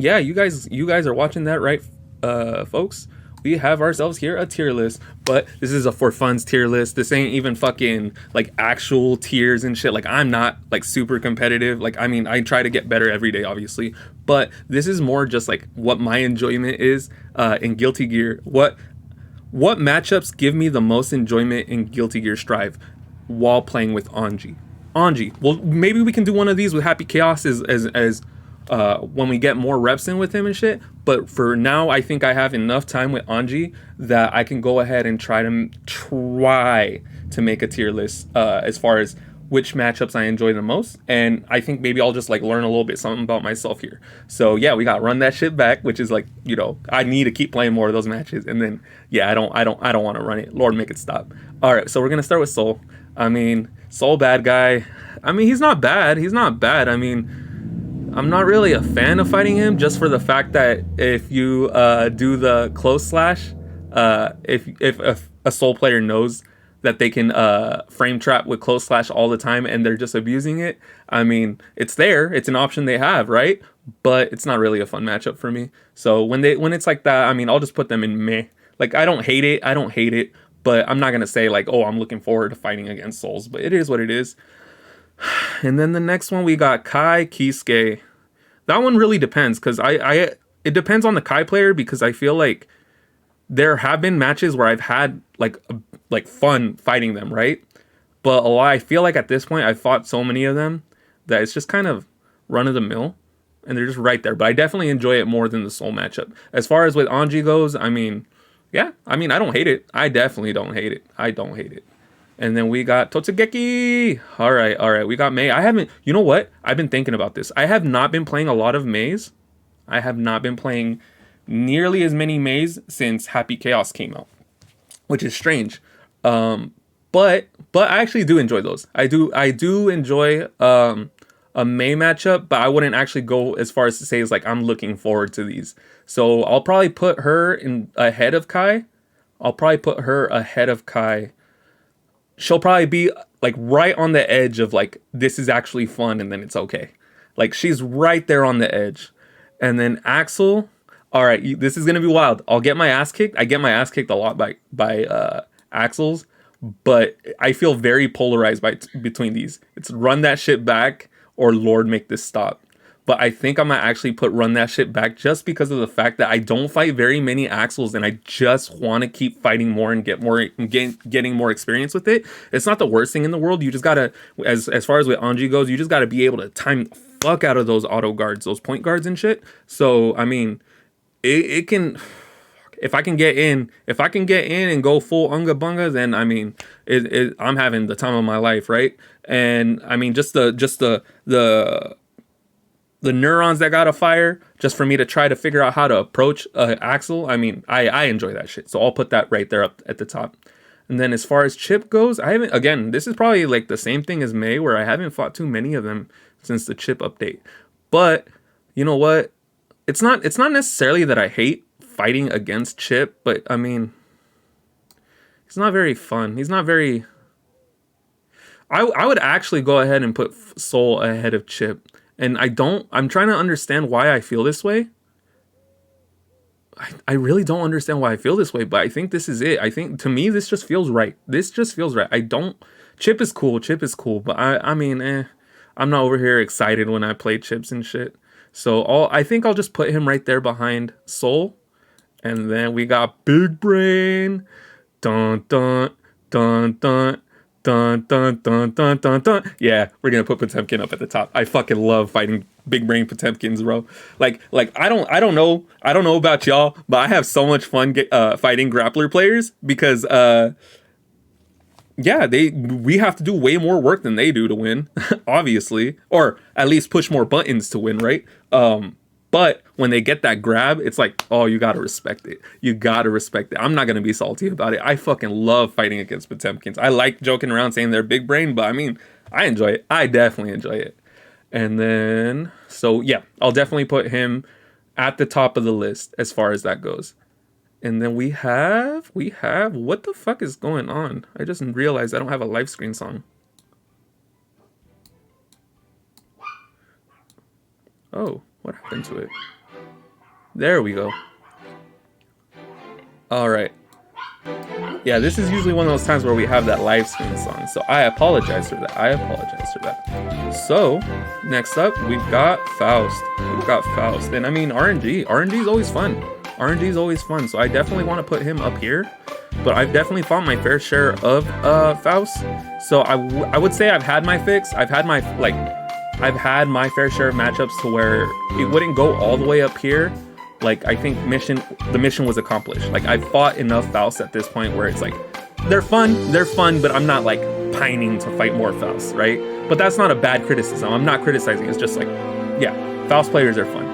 yeah, you guys are watching that, right, folks? We have ourselves here a tier list, but this is a for fun's tier list. This ain't even fucking like actual tiers and shit. Like I'm not like super competitive. Like I mean, I try to get better every day, obviously, but this is more just like what my enjoyment is in Guilty Gear. What matchups give me the most enjoyment in Guilty Gear Strive while playing with Anji? Anji. Well, maybe we can do one of these with Happy Chaos as when we get more reps in with him and shit. But for now, I think I have enough time with Anji that I can go ahead and try to make a tier list as far as which matchups I enjoy the most, and I think maybe I'll just like learn a little bit something about myself here. So yeah, we got Run That Shit Back, which is like, I need to keep playing more of those matches, and then yeah, I don't want to run it. Lord, make it stop. All right, so we're gonna start with Soul. I mean, Soul bad guy. I mean, he's not bad. He's not bad. I mean, I'm not really a fan of fighting him just for the fact that if you do the close slash, if a Soul player knows that they can frame trap with close slash all the time and they're just abusing it, I mean, it's there. It's an option they have, right? But it's not really a fun matchup for me. So when it's like that, I mean, I'll just put them in meh. Like, I don't hate it. I don't hate it. But I'm not going to say like, oh, I'm looking forward to fighting against Souls. But it is what it is. And then the next one, we got Kai Kisuke. That one really depends because it depends on the Kai player, because I feel like there have been matches where I've had like fun fighting them, right? But I feel like at this point I've fought so many of them that it's just kind of run of the mill, and they're just right there. But I definitely enjoy it more than the Soul matchup. As far as with Anji goes, I mean, yeah, I mean, I don't hate it. I definitely don't hate it. I don't hate it. And then we got Totsugeki. All right. We got Mei. I haven't. You know what? I've been thinking about this. I have not been playing a lot of Meis. I have not been playing nearly as many Meis since Happy Chaos came out, which is strange. But I actually do enjoy those. I do enjoy a Mei matchup, but I wouldn't actually go as far as to say is like I'm looking forward to these. So I'll probably put her in ahead of Kai. She'll probably be like right on the edge of like, this is actually fun, and then it's okay. Like she's right there on the edge. And then Axel, all right, this is gonna be wild. I'll get my ass kicked. I get my ass kicked a lot by Axels, but I feel very polarized between these. It's Run That Shit Back or Lord Make This Stop. But I think I'm gonna actually put Run That Shit Back just because of the fact that I don't fight very many Axels, and I just want to keep fighting more and getting more experience with it. It's not the worst thing in the world. You just gotta, as far as with Anji goes, you just gotta be able to time the fuck out of those auto guards, those point guards and shit. So I mean, it can. If I can get in and go full unga bunga, then I mean, I'm having the time of my life, right? And I mean, just the neurons that gotta fire just for me to try to figure out how to approach Axel. I mean, I enjoy that shit. So I'll put that right there up at the top. And then as far as Chip goes, I haven't, again, this is probably like the same thing as Mei, where I haven't fought too many of them since the Chip update. But you know what? It's not necessarily that I hate fighting against Chip, but I mean, he's not very fun. He's not very. I would actually go ahead and put Soul ahead of Chip. And I'm trying to understand why I feel this way. I really don't understand why I feel this way, but I think this is it. I think to me, this just feels right. Chip is cool, but I mean, I'm not over here excited when I play Chips and shit. So I think I'll just put him right there behind Soul. And then we got Big Brain. Dun, dun, dun, dun. Dun, dun, dun, dun, dun, dun. Yeah, we're gonna put Potemkin up at the top. I fucking love fighting big brain Potemkins, bro. Like I don't know about y'all, but I have so much fun fighting grappler players because yeah, we have to do way more work than they do to win, obviously, or at least push more buttons to win, right? But when they get that grab, it's like, oh, you gotta respect it. I'm not gonna be salty about it. I fucking love fighting against Potemkins. I like joking around saying they're big brain, but I mean, I enjoy it. I definitely enjoy it. And then, so yeah, I'll definitely put him at the top of the list as far as that goes. And then we have, what the fuck is going on? I just realized I don't have a live screen song. Oh, what happened to it? There we go. All right. Yeah, this is usually one of those times where we have that live stream song, so I apologize for that. So, next up, we've got Faust. And I mean, RNG is always fun. So I definitely want to put him up here, but I've definitely fought my fair share of Faust. So I would say I've had my fix. I've had my fair share of matchups to where it wouldn't go all the way up here. Like, I think the mission was accomplished. Like, I've fought enough Faust at this point where it's like, they're fun, but I'm not like pining to fight more Faust, right? But that's not a bad criticism. I'm not criticizing. It's just like, yeah, Faust players are fun.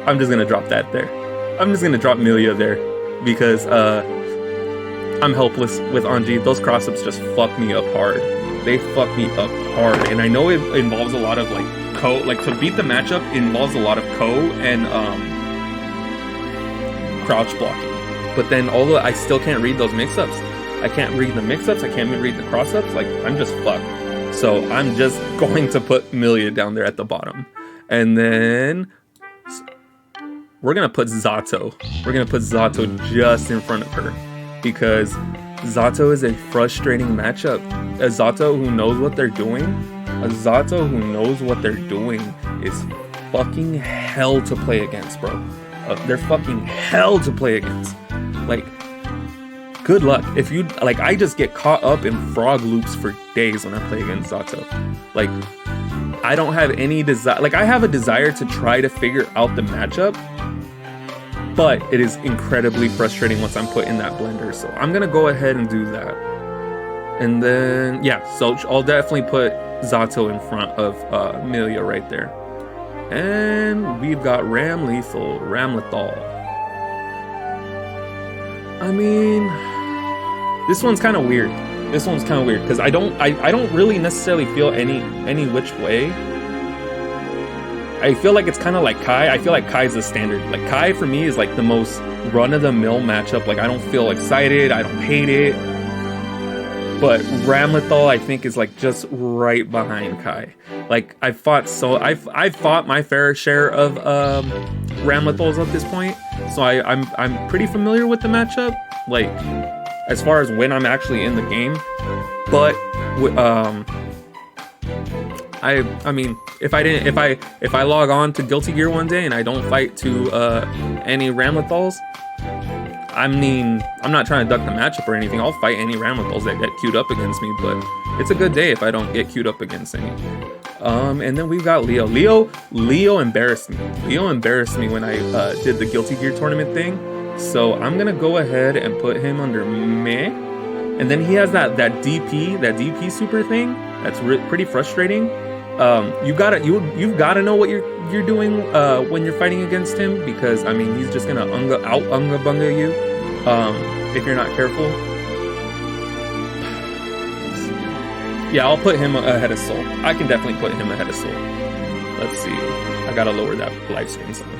I'm just gonna drop that there. I'm just gonna drop Milia there because I'm helpless with Anji. Those cross-ups just fuck me up hard. They fuck me up hard, and I know it involves a lot of like to beat the matchup involves a lot of and crouch blocking. But then although I still can't read those mix-ups, I can't read the mix-ups, I can't read the cross-ups, like I'm just fucked. So I'm just going to put Milia down there at the bottom. And then we're gonna put Zato. We're gonna put Zato just in front of her because Zato is a frustrating matchup. A Zato who knows what they're doing, is fucking hell to play against, bro. They're fucking hell to play against. Like, good luck. If you, like, I just get caught up in frog loops for days when I play against Zato. Like, I don't have any desire, like, I have a desire to try to figure out the matchup, but it is incredibly frustrating once I'm put in that blender. So I'm gonna go ahead and do that. And then, yeah, so I'll definitely put Zato in front of Milia right there. And we've got Ramlethal. I mean, this one's kind of weird. Because I don't really necessarily feel any which way. I feel like it's kind of like Kai. I feel like Kai's the standard. Like, Kai for me is like the most run-of-the-mill matchup. Like, I don't feel excited. I don't hate it. But Ramlethal, I think, is like just right behind Kai. Like, I've fought my fair share of Ramlethals at this point, so I'm pretty familiar with the matchup. Like, as far as when I'm actually in the game, but I mean, if I log on to Guilty Gear one day and I don't fight to any Ramlethals, I mean, I'm not trying to duck the matchup or anything. I'll fight any Ramlethals that get queued up against me, but it's a good day if I don't get queued up against any. And then we've got Leo. Leo embarrassed me. When I did the Guilty Gear tournament thing. So I'm gonna go ahead and put him under meh. And then he has that DP super thing. That's pretty frustrating. You've gotta know what you're doing when you're fighting against him, because I mean, he's just gonna unga bunga you if you're not careful. Yeah, I'll put him ahead of Soul. I can definitely put him ahead of Soul. Let's see. I gotta lower that live stream sound.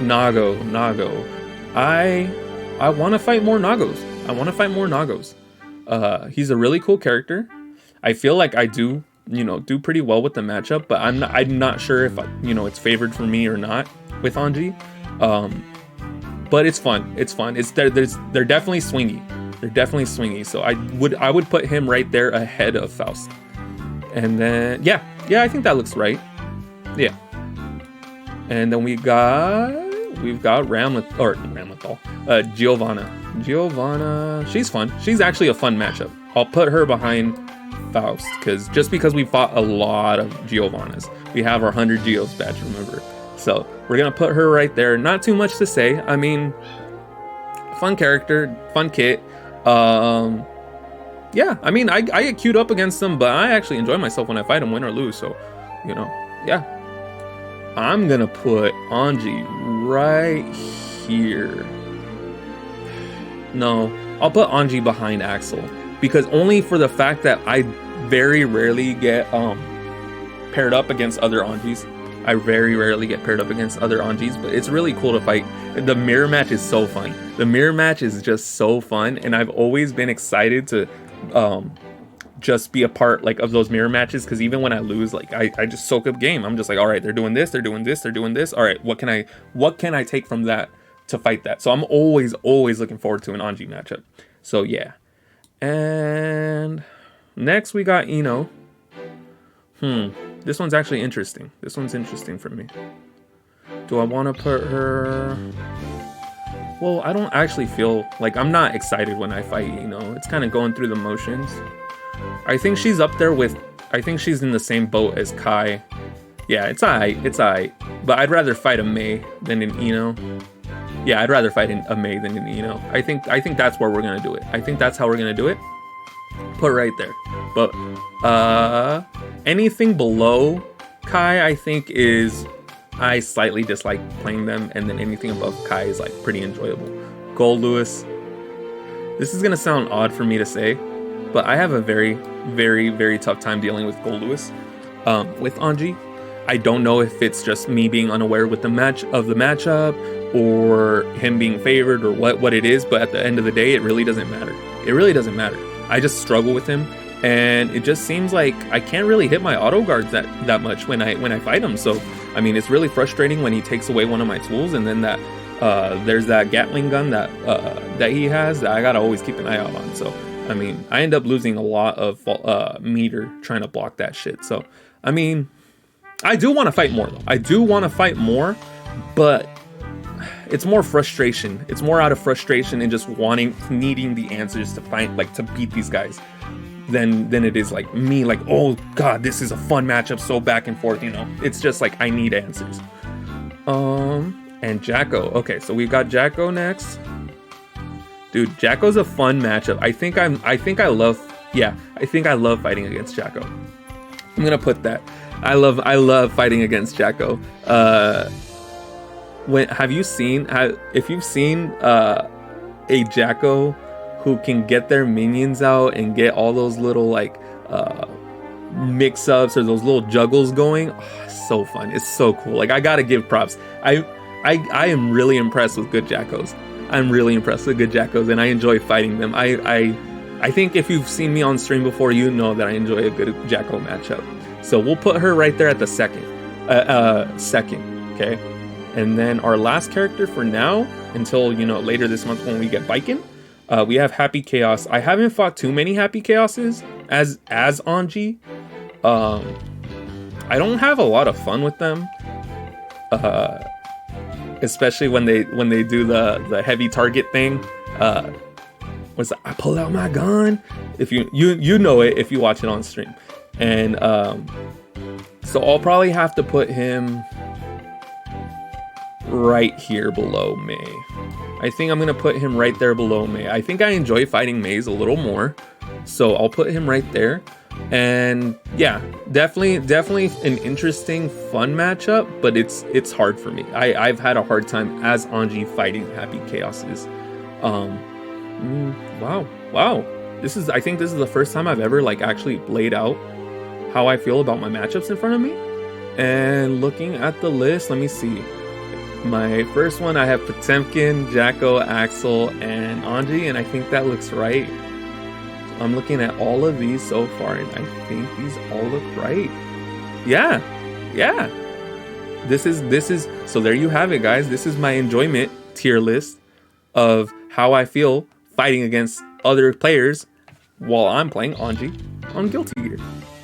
Nago. I want to fight more Nagos. He's a really cool character. I feel like I do pretty well with the matchup, but I'm not sure if it's favored for me or not with Anji. But it's fun. They're definitely swingy. So I would put him right there ahead of Faust. And then yeah, I think that looks right. Yeah. And then we've got Ramlethal. Giovanna. She's fun. She's actually a fun matchup. I'll put her behind Faust because we fought a lot of Giovannas. We have our 100 Geos badge, remember? So we're gonna put her right there. Not too much to say. I mean, fun character, fun kit. Yeah, I mean, I get queued up against them, but I actually enjoy myself when I fight them, win or lose. So, yeah. I'm gonna put Anji right here. No, I'll put Anji behind Axel, because only for the fact that I very rarely get paired up against other Anjis. But it's really cool to fight. The mirror match is so fun. The mirror match is just so fun, and I've always been excited to just be a part like of those mirror matches, because even when I lose, like I just soak up game. I'm just like, all right, they're doing this, they're doing this, they're doing this. All right, what can I take from that to fight that? So I'm always looking forward to an Anji matchup. So yeah. And next we got Ino. This one's actually interesting. This one's interesting for me. Do I want to put her? Well, I don't actually feel like, I'm not excited when I fight, you know. It's kind of going through the motions. I think she's up there with, I think she's in the same boat as Kai. Yeah, it's alright, it's alright. But I'd rather fight a Mei than an Ino. Yeah, I'd rather fight a Mei than an Ino. I think that's where we're gonna do it. I think that's how we're gonna do it. Put right there. But anything below Kai, I think is, I slightly dislike playing them, and then anything above Kai is like pretty enjoyable. Gold Lewis. This is gonna sound odd for me to say, but I have a very, very, very tough time dealing with Gold Lewis with Anji. I don't know if it's just me being unaware with the matchup, or him being favored, or what it is, but at the end of the day, it really doesn't matter. It really doesn't matter. I just struggle with him, and it just seems like I can't really hit my auto guards that much when I fight him. So I mean, it's really frustrating when he takes away one of my tools, and then that there's that Gatling gun that he has that I gotta always keep an eye out on. So I mean, I end up losing a lot of meter trying to block that shit. So I mean, I do want to fight more though. I do want to fight more, but it's more frustration. It's more out of frustration and just needing the answers to find, like, to beat these guys, than it is like me, like, oh god, this is a fun matchup, so back and forth, you know. It's just like I need answers. And Jacko. Okay, so we've got Jacko next. Dude, Jacko's a fun matchup. I think I love fighting against Jacko. I'm gonna put that. I love fighting against Jacko. If you've seen a Jacko who can get their minions out and get all those little like mix-ups or those little juggles going, it's so fun. It's so cool. Like, I gotta give props. I am really impressed with good Jackos. I'm really impressed with good Jackos, and I enjoy fighting them. I think if you've seen me on stream before, you know that I enjoy a good Jacko matchup. So we'll put her right there at the second, okay? And then our last character for now, until, you know, later this month when we get Biken, we have Happy Chaos. I haven't fought too many Happy Chaoses as Anji. I don't have a lot of fun with them, especially when they do the heavy target thing. I pull out my gun. If you know it if you watch it on stream. And so I'll probably have to put him right here below Mei. I think I'm gonna put him right there below Mei. I think I enjoy fighting Mei's a little more, so I'll put him right there. And yeah, definitely an interesting, fun matchup, but it's hard for me. I've had a hard time as Anji fighting Happy Chaoses. Wow. I think this is the first time I've ever like actually laid out how I feel about my matchups in front of me. And looking at the list, let me see. My first one, I have Potemkin, Jacko, Axel, and Anji, and I think that looks right. So I'm looking at all of these so far, and I think these all look right. Yeah. This is so there you have it, guys. This is my enjoyment tier list of how I feel fighting against other players while I'm playing Anji on Guilty Gear.